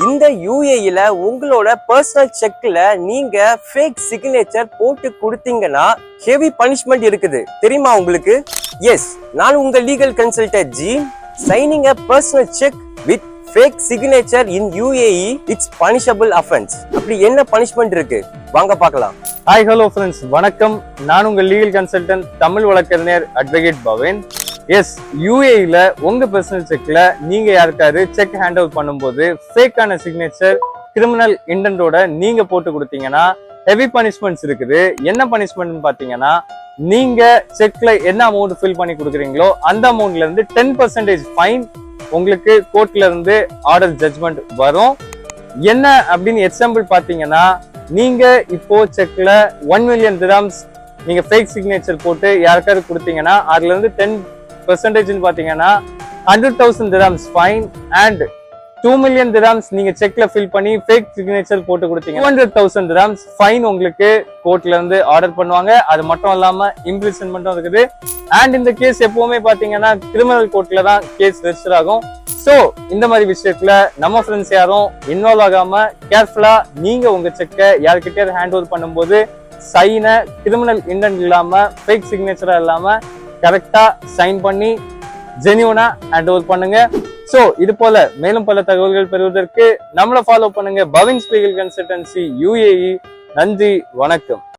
இந்த யூஏஇல உங்களோட பர்சனல் செக்ல நீங்க ஃபேக் சிக்னேச்சர் போட்டு கொடுத்தீங்கன்னா ஹெவி பனிஷ்மெண்ட் இருக்குது தெரியுமா உங்களுக்கு? எஸ், நான் உங்க legal consultant G. Signing a personal check with fake signature in UAE, it's punishable offense. அப்படி என்ன பனிஷ்மெண்ட் இருக்கு வாங்க பார்க்கலாம். ஹாய் ஹலோ ஃப்ரெண்ட்ஸ், வணக்கம். நான் உங்கள் லீகல் கன்சல்டன்ட் தமிழ் வழக்கறிஞர் அட்வொகேட் பவன். எஸ், யூஏஇல உங்க பர்சனல் செக்ல நீங்க யாருக்காரு செக் ஹேண்ட் ஓவர் பண்ணும்போது ஃபேக்கான சிக்னேச்சர் கிரிமினல் இன்டென்டோட நீங்க போட்டு கொடுத்தீங்கன்னா ஹெவி பனிஷ்மெண்ட்ஸ் இருக்குது. என்ன பனிஷ்மெண்ட் பாத்தீங்கன்னா, நீங்க செக்ல என்ன அமௌண்ட் ஃபில் பண்ணி கொடுக்குறீங்களோ அந்த அமௌண்ட்ல இருந்து 10% ஃபைன் உங்களுக்கு கோர்ட்ல இருந்து ஆர்டர் ஜட்ஜ்மெண்ட் வரும். என்ன அப்படின்னு எக்ஸாம்பிள் பாத்தீங்கன்னா, நீங்க இப்போ செக்ல 1 மில்லியன் திராம்ஸ் நீங்க ஃபேக் சிக்னேச்சர் போட்டு யாருக்காவது கொடுத்தீங்கன்னா அதுல இருந்து 10% பாத்தீங்கன்னா 100,000 grams fine. And 2 million grams நீங்க செக்ல ஃபில் பண்ணி ஃபேக் சிக்னேச்சர் போட்டு கொடுத்தீங்க 200,000 திராம்ஸ் ஃபைன் உங்களுக்கு கோர்ட்ல இருந்து ஆர்டர் பண்ணுவாங்க. அது மட்டும் இல்லாம இம்ப்ரிசன்மெண்ட்டும் இருக்குது. அண்ட் இந்த கேஸ் எப்பவுமே பாத்தீங்கன்னா கிரிமினல் கோர்ட்ல தான் கேஸ் ரெஜிஸ்டர் ஆகும். சோ இந்த மாதிரி விஷயத்துல நம்ம ஃப்ரெண்ட்ஸ் யாரும் இன்வால்வ் ஆகாம கேர்ஃபுல்லா நீங்க உங்க செக்கை யார்கிட்ட ஹேண்ட் ஓவர் பண்ணும்போது சைனை கிரிமினல் இன்டென்ட் இல்லாம ஃபேக் சிக்னேச்சரா இல்லாம கரெக்டா சைன் பண்ணி ஜெனியூனா ஹேண்ட் ஓவர் பண்ணுங்க. சோ இது போல மேலும் பல தகவல்கள் பெறுவதற்கு நம்மளை ஃபாலோ பண்ணுங்க. பவின்ஸ் லீகல் கன்சல்டன்சி UAE. நன்றி, வணக்கம்.